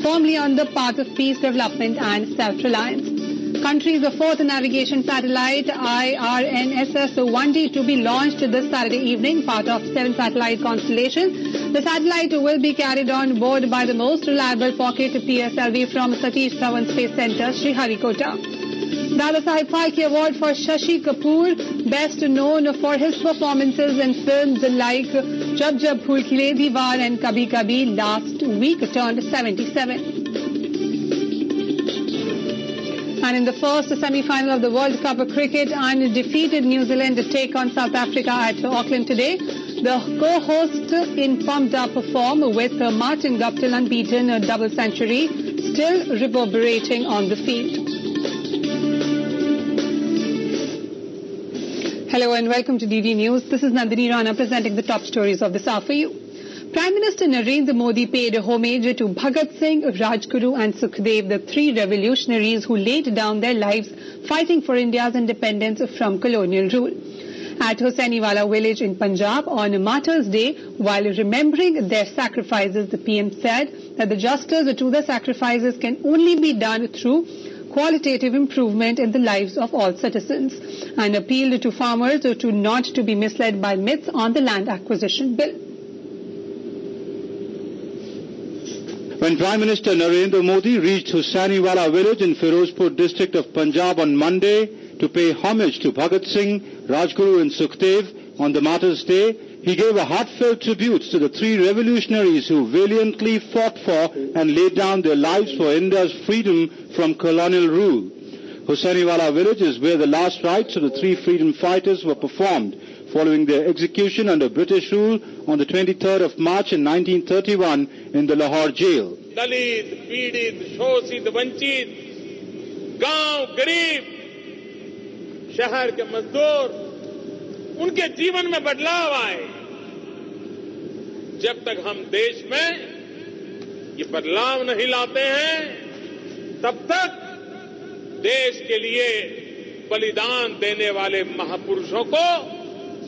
firmly on the path of peace, development and self-reliance. Country's fourth navigation satellite IRNSS-1D to be launched this Saturday evening, part of 7-satellite constellation. The satellite will be carried on board by the most reliable pocket PSLV from Satish Dhawan Space Center, Sriharikota. Dada Saheb Phalke Award for Shashi Kapoor, best known for his performances in films like Jab Jab Phool Khile, Diwar and Kabhi Kabhi, last week turned 77. And in the first semi-final of the World Cup of Cricket, undefeated New Zealand take on South Africa at Auckland today. The co-host in pumped-up form with Martin Guptill unbeaten double century, still reverberating on the field. Hello and welcome to DD News. This is Nandini Rana presenting the top stories of this hour for you. Prime Minister Narendra Modi paid homage to Bhagat Singh, Rajguru and Sukhdev, the three revolutionaries who laid down their lives fighting for India's independence from colonial rule. At Hossainiwala village in Punjab on Martyrs' Day, while remembering their sacrifices, the PM said that the justice to the sacrifices can only be done through qualitative improvement in the lives of all citizens, and appealed to farmers to not to be misled by myths on the land acquisition bill. When Prime Minister Narendra Modi reached Hossainiwala village in Firozpur district of Punjab on Monday to pay homage to Bhagat Singh, Rajguru and Sukhdev on the Martyrs' Day, he gave a heartfelt tribute to the three revolutionaries who valiantly fought for and laid down their lives for India's freedom from colonial rule. Hossainiwala village is where the last rites of the three freedom fighters were performed following their execution under British rule on the 23rd of March in 1931 in the Lahore jail. Dalit, Peedit, Shoshit, Vanchit, गांव गरीब, शहर के मजदूर, उनके जीवन में बदलाव आए। जब तक हम देश में ये बदलाव नहीं लाते हैं, तब तक देश के लिए बलिदान देने वाले महापुरुषों को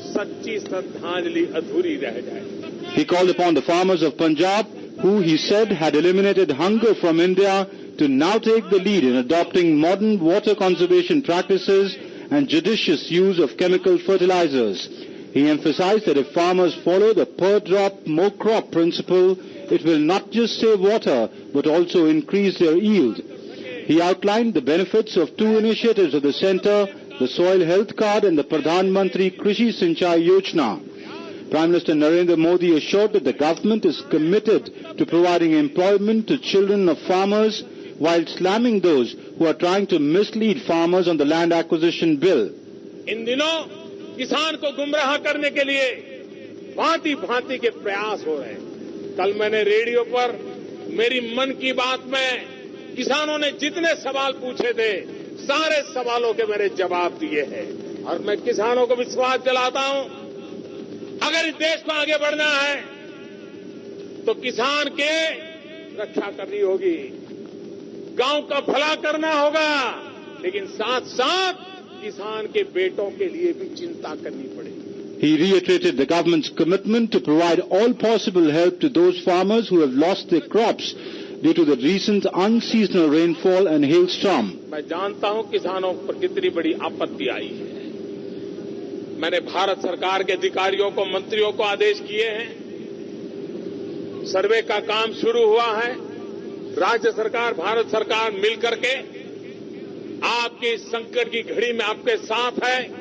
सच्ची श्रद्धांजलि अधूरी रह जाएगी। He called upon the farmers of Punjab, who he said had eliminated hunger from India, to now take the lead in adopting modern water conservation practices and judicious use of chemical fertilizers. He emphasized that if farmers follow the per drop, more crop principle, it will not just save water, but also increase their yield. He outlined the benefits of two initiatives of the centre, the Soil Health Card and the Pradhan Mantri Krishi Sinchai Yojana. Prime Minister Narendra Modi assured that the government is committed to providing employment to children of farmers, while slamming those who are trying to mislead farmers on the land acquisition bill. इन दिनों किसान को गुमराह करने के लिए भांति-भांति के प्रयास हो रहे हैं। कल मैंने रेडियो पर मेरी मन की बात में किसानों ने जितने सवाल पूछे थे, सारे सवालों के मेरे जवाब दिए हैं। और मैं किसानों को विश्वास दिलाता हूं, अगर इस देश को आगे बढ़ना है तो किसान के रक्षा करनी होगी, गांव का भला करना होगा, लेकिन साथ-साथ किसान के बेटों के लिए भी चिंता करनी पड़ेगी। He reiterated the government's commitment to provide all possible help to those farmers who have lost their crops due to the recent unseasonal rainfall and hailstorm. मैं जानता हूं किसानों पर कितनी बड़ी आपत्ति आई है। मैंने भारत सरकार के अधिकारियों को, मंत्रियों को आदेश किए हैं। सर्वे का काम शुरू हुआ है। राज्य सरकार, भारत सरकार मिलकर के आपकी संकट की घड़ी में आपके साथ है।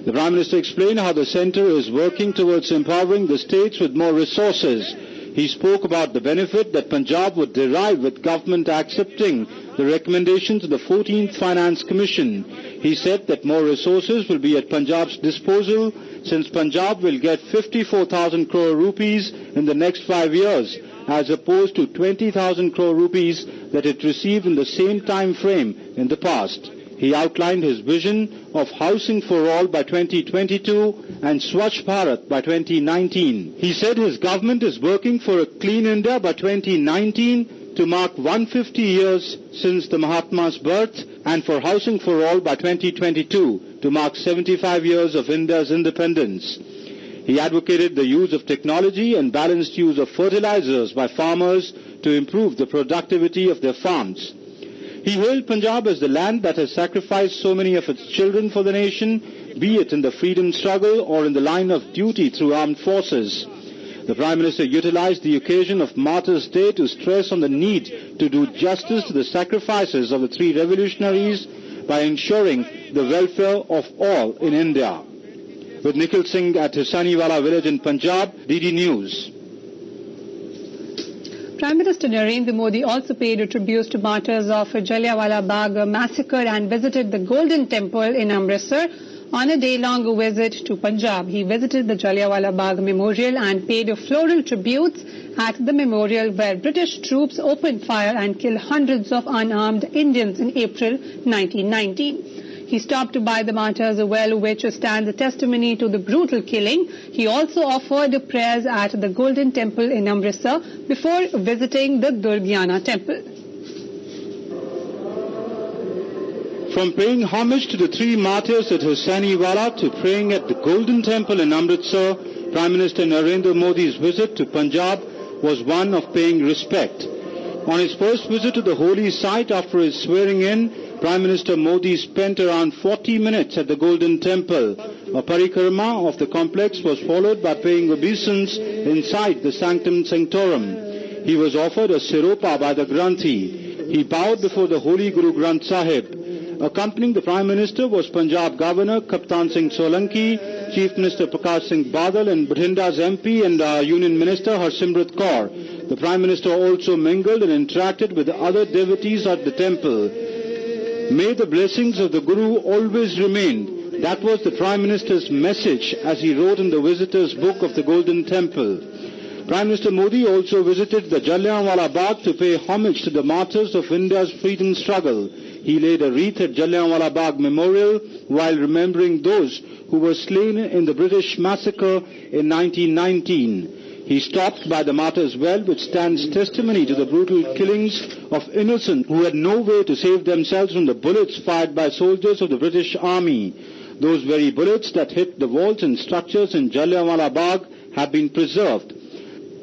The Prime Minister explained how the centre is working towards empowering the states with more resources. He spoke about the benefit that Punjab would derive with government accepting the recommendations of the 14th Finance Commission. He said that more resources will be at Punjab's disposal, since Punjab will get 54,000 crore rupees in the next 5 years, as opposed to 20,000 crore rupees that it received in the same time frame in the past. He outlined his vision of housing for all by 2022 and Swachh Bharat by 2019. He said his government is working for a clean India by 2019 to mark 150 years since the Mahatma's birth, and for housing for all by 2022 to mark 75 years of India's independence. He advocated the use of technology and balanced use of fertilizers by farmers to improve the productivity of their farms. He hailed Punjab as the land that has sacrificed so many of its children for the nation, be it in the freedom struggle or in the line of duty through armed forces. The Prime Minister utilized the occasion of Martyrs' Day to stress on the need to do justice to the sacrifices of the three revolutionaries by ensuring the welfare of all in India. With Nikhil Singh at Hisaniwala village in Punjab, DD News. Prime Minister Narendra Modi also paid tribute to martyrs of Jallianwala Bagh massacre and visited the Golden Temple in Amritsar. On a day-long visit to Punjab, he visited the Jallianwala Bagh Memorial and paid floral tributes at the memorial where British troops opened fire and killed hundreds of unarmed Indians in April 1919. He stopped by the Martyrs' Well, which stands a testimony to the brutal killing. He also offered prayers at the Golden Temple in Amritsar before visiting the Durgiana Temple. From paying homage to the three martyrs at Hisaniwala to praying at the Golden Temple in Amritsar, Prime Minister Narendra Modi's visit to Punjab was one of paying respect. On his first visit to the holy site after his swearing in, Prime Minister Modi spent around 40 minutes at the Golden Temple. A parikrama of the complex was followed by paying obeisance inside the Sanctum Sanctorum. He was offered a siropa by the Granthi. He bowed before the Holy Guru Granth Sahib. Accompanying the Prime Minister was Punjab Governor Kaptan Singh Solanki, Chief Minister Prakash Singh Badal and Bathinda's MP and Union Minister Harsimrat Kaur. The Prime Minister also mingled and interacted with the other devotees at the temple. May the blessings of the Guru always remain. That was the Prime Minister's message as he wrote in the Visitors' Book of the Golden Temple. Prime Minister Modi also visited the Jallianwala Bagh to pay homage to the martyrs of India's freedom struggle. He laid a wreath at Jallianwala Bagh Memorial while remembering those who were slain in the British massacre in 1919. He stopped by the Martyrs' Well, which stands testimony to the brutal killings of innocents who had no way to save themselves from the bullets fired by soldiers of the British Army. Those very bullets that hit the walls and structures in Jallianwala Bagh have been preserved.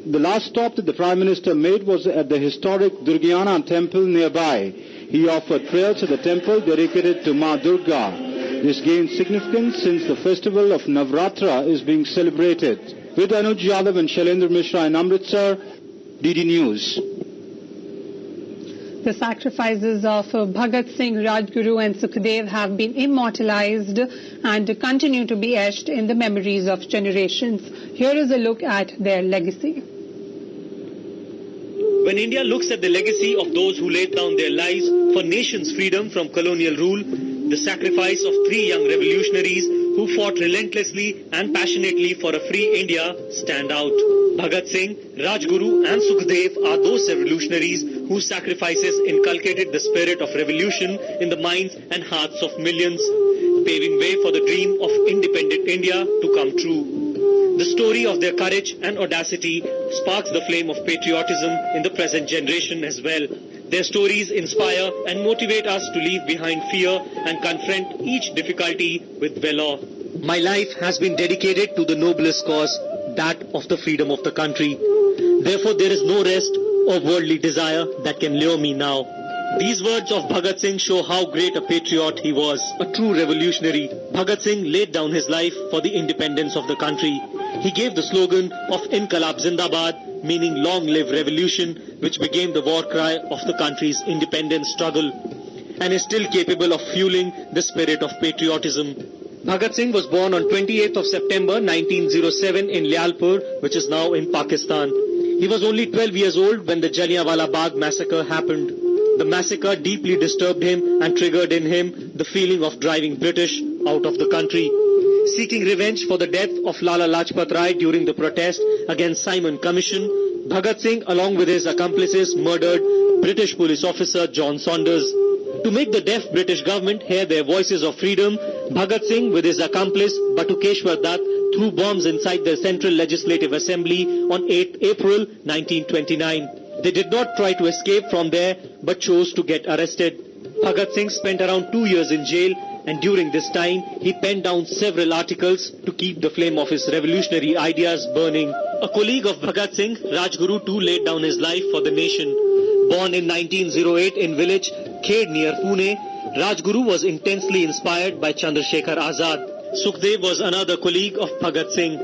The last stop that the Prime Minister made was at the historic Durgiana Temple nearby. He offered prayers at the temple dedicated to Ma Durga. This gains significance since the festival of Navratra is being celebrated. With Anuj Yadav and Shailendra Mishra in Amritsar, DD News. The sacrifices of Bhagat Singh, Rajguru and Sukhdev have been immortalized and continue to be etched in the memories of generations. Here is a look at their legacy. When India looks at the legacy of those who laid down their lives for nation's freedom from colonial rule, the sacrifice of three young revolutionaries who fought relentlessly and passionately for a free India stand out. Bhagat Singh, Rajguru and Sukhdev are those revolutionaries whose sacrifices inculcated the spirit of revolution in the minds and hearts of millions, paving way for the dream of independent India to come true. The story of their courage and audacity sparks the flame of patriotism in the present generation as well. Their stories inspire and motivate us to leave behind fear and confront each difficulty with valor. My life has been dedicated to the noblest cause, that of the freedom of the country. Therefore, there is no rest or worldly desire that can lure me now. These words of Bhagat Singh show how great a patriot he was, a true revolutionary. Bhagat Singh laid down his life for the independence of the country. He gave the slogan of Inqilab Zindabad, meaning long live revolution, which became the war cry of the country's independence struggle, and is still capable of fueling the spirit of patriotism. Bhagat Singh was born on 28th of September 1907 in Lyalpur, which is now in Pakistan. He was only 12 years old when the Jallianwala Bagh massacre happened. The massacre deeply disturbed him and triggered in him the feeling of driving British out of the country. Seeking revenge for the death of Lala Lajpat Rai during the protest against Simon Commission, Bhagat Singh along with his accomplices murdered British police officer John Saunders. To make the deaf British government hear their voices of freedom, Bhagat Singh with his accomplice Batukeshwar Dutt threw bombs inside the Central Legislative Assembly on 8 April 1929. They did not try to escape from there but chose to get arrested. Bhagat Singh spent around 2 years in jail, and during this time he penned down several articles to keep the flame of his revolutionary ideas burning. A colleague of Bhagat Singh, Rajguru too laid down his life for the nation. Born in 1908 in village Khed near Pune, Rajguru was intensely inspired by Chandrasekhar Azad. Sukhdev was another colleague of Bhagat Singh.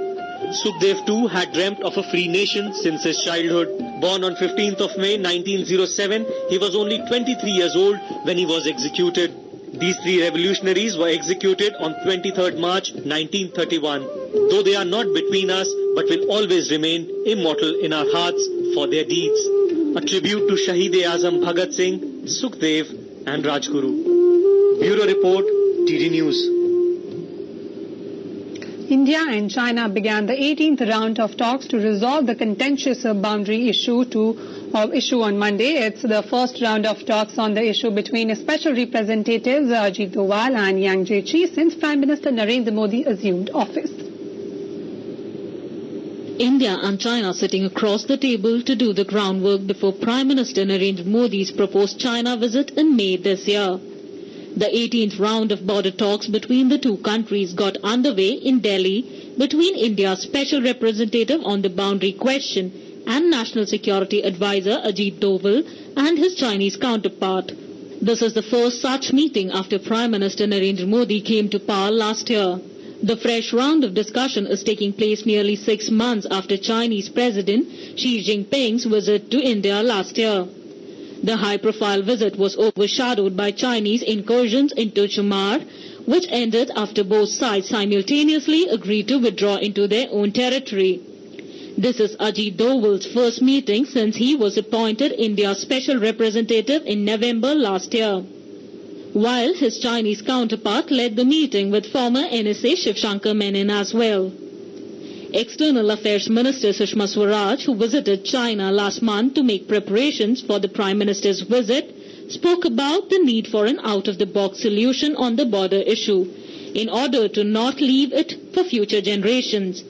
Sukhdev too had dreamt of a free nation since his childhood. Born on 15th of May 1907, he was only 23 years old when he was executed. These three revolutionaries were executed on 23rd March 1931. Though they are not between us, but will always remain immortal in our hearts for their deeds. A tribute to Shaheed-e-Azam Bhagat Singh, Sukhdev and Rajguru. Bureau Report, DD News. India and China began the 18th round of talks to resolve the contentious boundary issue on Monday. It's the first round of talks on the issue between special representatives Ajit Doval and Yang Jiechi since Prime Minister Narendra Modi assumed office. India and China sitting across the table to do the groundwork before Prime Minister Narendra Modi's proposed China visit in May this year. The 18th round of border talks between the two countries got underway in Delhi between India's special representative on the boundary question and National Security Advisor Ajit Doval and his Chinese counterpart. This is the first such meeting after Prime Minister Narendra Modi came to power last year. The fresh round of discussion is taking place nearly 6 months after Chinese President Xi Jinping's visit to India last year. The high-profile visit was overshadowed by Chinese incursions into Chamar, which ended after both sides simultaneously agreed to withdraw into their own territory. This is Ajit Doval's first meeting since he was appointed India's special representative in November last year, while his Chinese counterpart led the meeting with former NSA Shiv Shankar Menon as well. External Affairs Minister Sushma Swaraj, who visited China last month to make preparations for the Prime Minister's visit, spoke about the need for an out-of-the-box solution on the border issue in order to not leave it for future generations.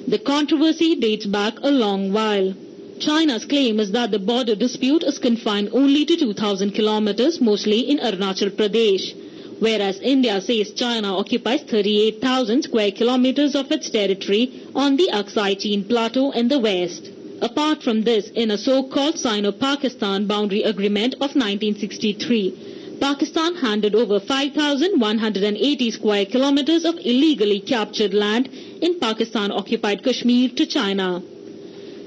The controversy dates back a long while. China's claim is that the border dispute is confined only to 2,000 kilometers, mostly in Arunachal Pradesh, whereas India says China occupies 38,000 square kilometers of its territory on the Aksai Chin Plateau in the west. Apart from this, in a so-called Sino-Pakistan boundary agreement of 1963, Pakistan handed over 5,180 square kilometers of illegally captured land in Pakistan-occupied Kashmir to China.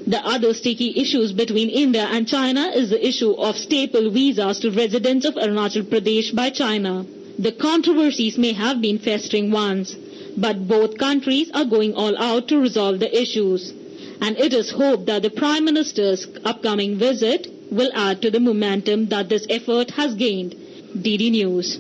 The other sticky issues between India and China is the issue of staple visas to residents of Arunachal Pradesh by China. The controversies may have been festering ones, but both countries are going all out to resolve the issues. And it is hoped that the Prime Minister's upcoming visit will add to the momentum that this effort has gained. DD News.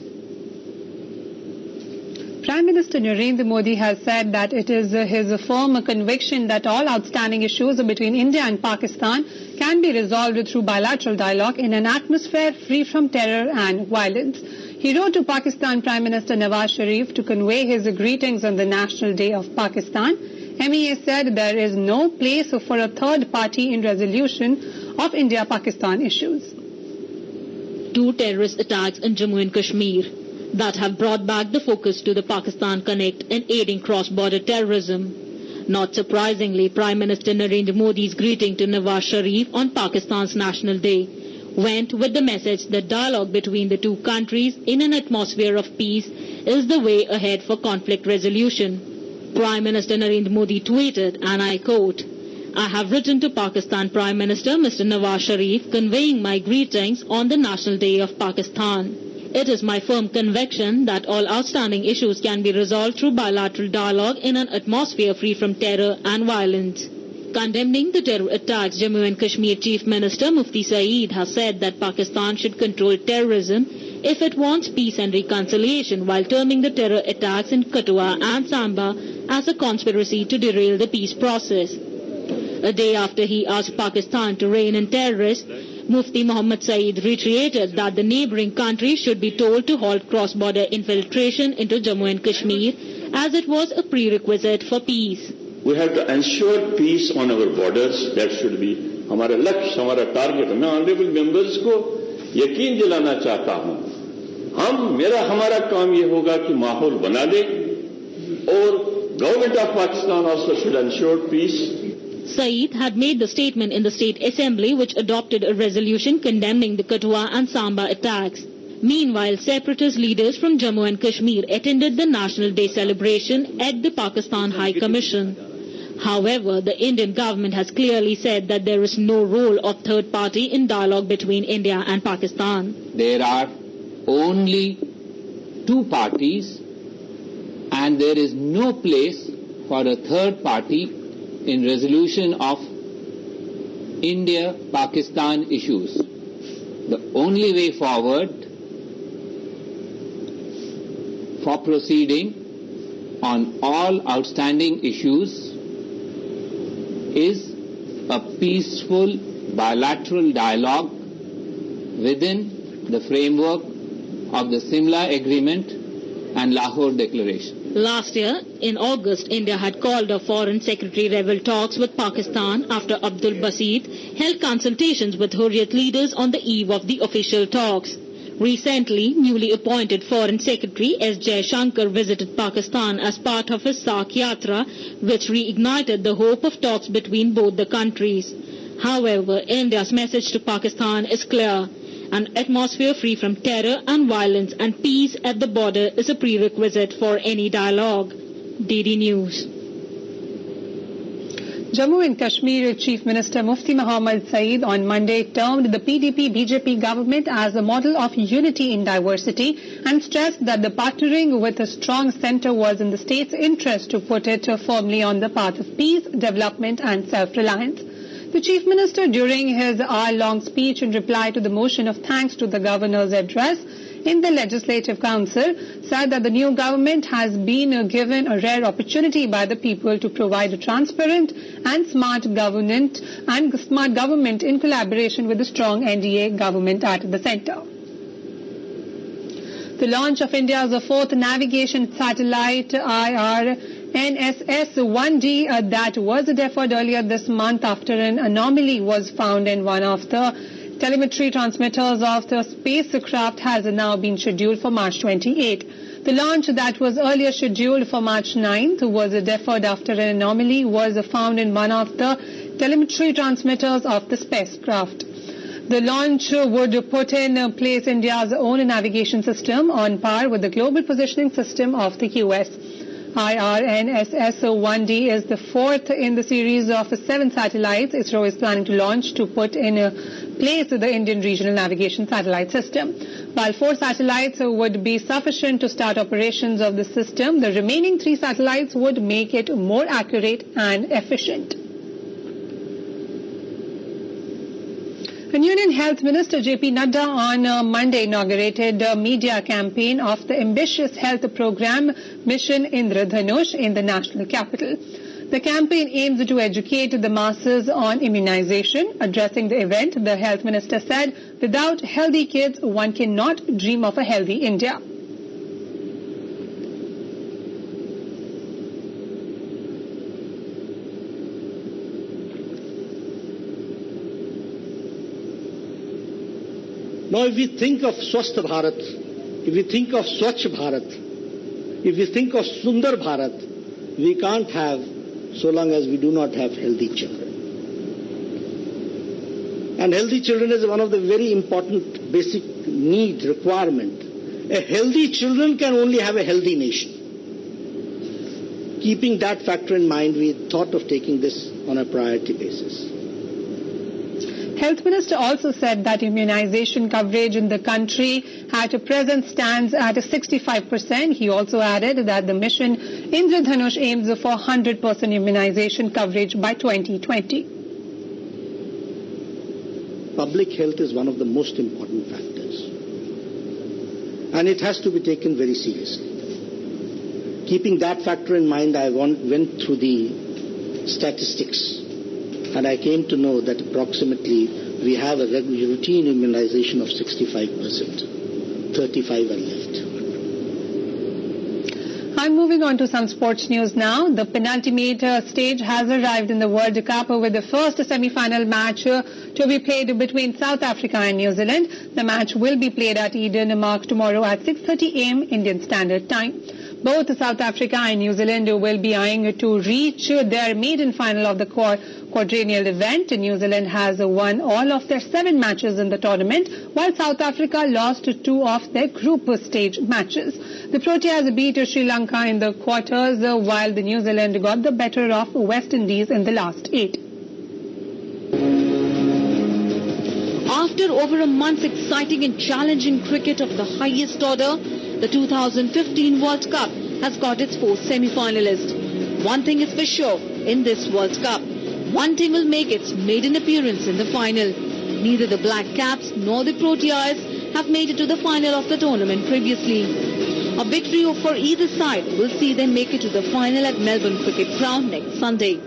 Prime Minister Narendra Modi has said that it is his firm conviction that all outstanding issues between India and Pakistan can be resolved through bilateral dialogue in an atmosphere free from terror and violence. He wrote to Pakistan Prime Minister Nawaz Sharif to convey his greetings on the National Day of Pakistan. MEA said there is no place for a third party in resolution of India-Pakistan issues. 2 terrorist attacks in Jammu and Kashmir that have brought back the focus to the Pakistan Connect in aiding cross-border terrorism. Not surprisingly, Prime Minister Narendra Modi's greeting to Nawaz Sharif on Pakistan's National Day went with the message that dialogue between the two countries in an atmosphere of peace is the way ahead for conflict resolution. Prime Minister Narendra Modi tweeted, and I quote, "I have written to Pakistan Prime Minister Mr. Nawaz Sharif conveying my greetings on the National Day of Pakistan. It is my firm conviction that all outstanding issues can be resolved through bilateral dialogue in an atmosphere free from terror and violence." Condemning the terror attacks, Jammu and Kashmir Chief Minister Mufti Saeed has said that Pakistan should control terrorism if it wants peace and reconciliation, while terming the terror attacks in Kathua and Samba as a conspiracy to derail the peace process. A day after he asked Pakistan to rein in terrorists, Mufti Muhammad Saeed reiterated that the neighbouring countries should be told to halt cross-border infiltration into Jammu and Kashmir as it was a prerequisite for peace. We have to ensure peace on our borders. That should be हमारा लक्ष्य, हमारा target. मैं honourable members को यकीन दिलाना चाहता हूं, हमारा काम ये होगा कि माहौल बना दें और government of Pakistan also should ensure peace. Saeed had made the statement in the State Assembly, which adopted a resolution condemning the Kathua and Samba attacks. Meanwhile, separatist leaders from Jammu and Kashmir attended the National Day celebration at the Pakistan High Commission. However, the Indian government has clearly said that there is no role of third party in dialogue between India and Pakistan. There are only two parties and there is no place for a third party in resolution of India-Pakistan issues. The only way forward for proceeding on all outstanding issues is a peaceful bilateral dialogue within the framework of the Simla Agreement and Lahore Declaration. Last year, in August, India had called a Foreign Secretary-level talks with Pakistan after Abdul Basit held consultations with Hurriyat leaders on the eve of the official talks. Recently, newly appointed Foreign Secretary S. Jaishankar visited Pakistan as part of his Sak Yatra, which reignited the hope of talks between both the countries. However, India's message to Pakistan is clear. An atmosphere free from terror and violence and peace at the border is a prerequisite for any dialogue. DD News. Jammu and Kashmir Chief Minister Mufti Muhammad Saeed on Monday termed the PDP-BJP government as a model of unity in diversity and stressed that the partnering with a strong centre was in the state's interest to put it firmly on the path of peace, development and self-reliance. The Chief Minister, during his hour-long speech in reply to the motion of thanks to the Governor's address in the Legislative Council, said that the new government has been given a rare opportunity by the people to provide a transparent and smart government in collaboration with the strong NDA government at the centre. The launch of India's fourth navigation satellite IRNSS-1D that was deferred earlier this month after an anomaly was found in one of the telemetry transmitters of the spacecraft has now been scheduled for March 28. The launch that was earlier scheduled for March 9th was deferred after an anomaly was found in one of the telemetry transmitters of the spacecraft. The launch would put in place India's own navigation system on par with the global positioning system of the US. IRNSS-1D is the fourth in the series of 7 satellites ISRO is planning to launch to put in place the Indian Regional Navigation Satellite System. While 4 satellites would be sufficient to start operations of the system, the remaining 3 satellites would make it more accurate and efficient. And Union Health Minister J.P. Nadda on Monday inaugurated a media campaign of the ambitious health program Mission Indradhanush in the national capital. The campaign aims to educate the masses on immunization. Addressing the event, the health minister said, "Without healthy kids, one cannot dream of a healthy India." Now, if we think of Swasth Bharat, if we think of Swachh Bharat, if we think of Sundar Bharat, we can't have so long as we do not have healthy children. And healthy children is one of the very important basic need, requirement. A healthy children can only have a healthy nation. Keeping that factor in mind, we thought of taking this on a priority basis. Health Minister also said that immunization coverage in the country at present stands at 65%. He also added that the mission Indradhanush aims for 100% immunization coverage by 2020. Public health is one of the most important factors. And it has to be taken very seriously. Keeping that factor in mind, I went through the statistics. And I came to know that approximately we have a routine immunization of 65%. 35 are left. I'm moving on to some sports news now. The penultimate stage has arrived in the World Cup with the first semi-final match to be played between South Africa and New Zealand. The match will be played at Eden Park tomorrow at 6:30 a.m. Indian Standard Time. Both South Africa and New Zealand will be eyeing to reach their maiden final of the quadrennial event. New Zealand has won all of their 7 matches in the tournament, while South Africa lost 2 of their group stage matches. The Proteas beat Sri Lanka in the quarters, while the New Zealand got the better of West Indies in the last 8. After over a month's exciting and challenging cricket of the highest order, the 2015 World Cup has got its 4th semi-finalist. One thing is for sure, in this World Cup, one team will make its maiden appearance in the final. Neither the Black Caps nor the Proteas have made it to the final of the tournament previously. A victory for either side will see them make it to the final at Melbourne Cricket Ground next Sunday.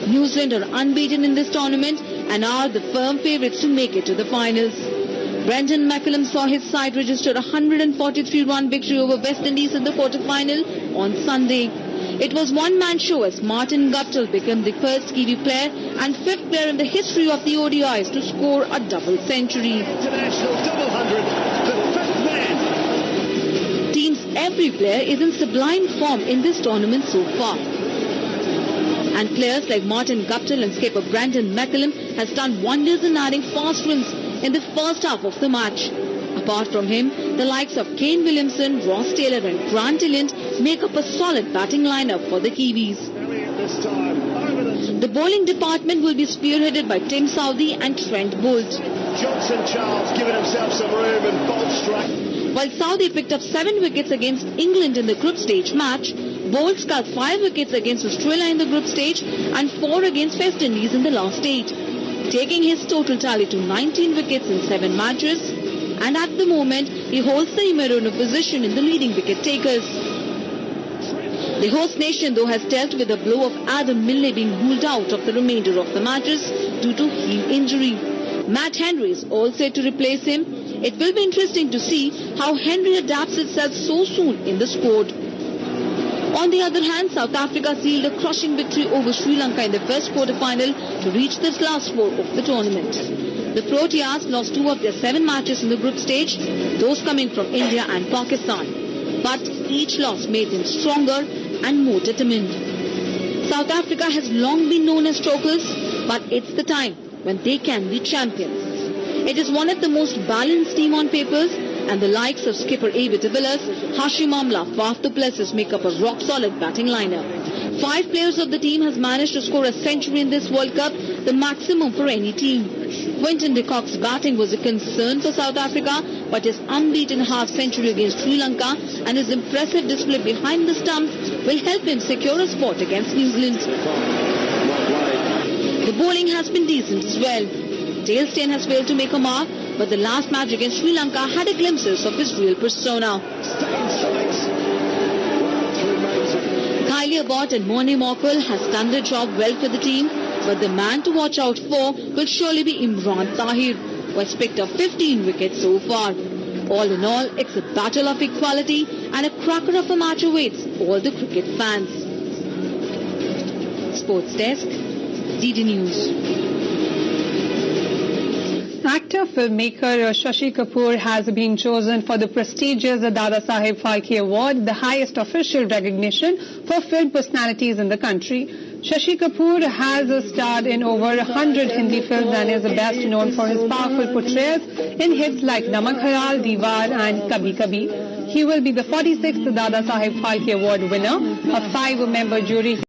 New Zealand are unbeaten in this tournament and are the firm favourites to make it to the finals. Brendan McCullum saw his side register a 143-run victory over West Indies in the quarter-final on Sunday. It was one-man show as Martin Guptill became the first Kiwi player and 5th player in the history of the ODIs to score a double century. International double hundred for the 5th man. Team's every player is in sublime form in this tournament so far. And players like Martin Guptill and skipper Brendan McCullum has done wonders in adding fast runs in the first half of the match. Apart from him, the likes of Kane Williamson, Ross Taylor and Grant Tilland make up a solid batting lineup for the Kiwis. The bowling department will be spearheaded by Tim Southee and Trent Boult. Johnson Charles giving himself some room and Boult struck. While Southee picked up 7 wickets against England in the group stage match, Boult scored 5 wickets against Australia in the group stage and 4 against West Indies in the last 8, taking his total tally to 19 wickets in 7 matches. And at the moment, he holds the number 1 position in the leading wicket takers. The host nation, though, has dealt with the blow of Adam Milne being ruled out of the remainder of the matches due to heel injury. Matt Henry is all set to replace him. It will be interesting to see how Henry adapts itself so soon in the squad. On the other hand, South Africa sealed a crushing victory over Sri Lanka in the first quarter-final to reach this last 4 of the tournament. The Proteas lost 2 of their 7 matches in the group stage, those coming from India and Pakistan. But each loss made them stronger and more determined. South Africa has long been known as chokers, but it's the time when they can be champions. It is one of the most balanced team on papers, and the likes of skipper A.B. de Villiers, Hashim Amla, Faf du Plessis make up a rock-solid batting lineup. 5 players of the team has managed to score a century in this World Cup, the maximum for any team. Quinton de Kock's batting was a concern for South Africa, but his unbeaten half-century against Sri Lanka and his impressive display behind the stumps will help him secure a spot against New Zealand. The bowling has been decent as well. Dale Steyn has failed to make a mark, but the last match against Sri Lanka had a glimpses of his real persona. Kylie Abbott and Morne Morkel has done their job well for the team, but the man to watch out for will surely be Imran Tahir, who has picked up 15 wickets so far. All in all, it's a battle of equality and a cracker of a match awaits all the cricket fans. Sports Desk, DD News. Actor filmmaker Shashi Kapoor has been chosen for the prestigious Dada Saheb Phalke Award, the highest official recognition for film personalities in the country. Shashi Kapoor has starred in over 100 Hindi films and is best known for his powerful portrayals in hits like Namak Hayal, Diwar and Kabhi Kabhi. He will be the 46th Dada Saheb Phalke Award winner. A 5-member jury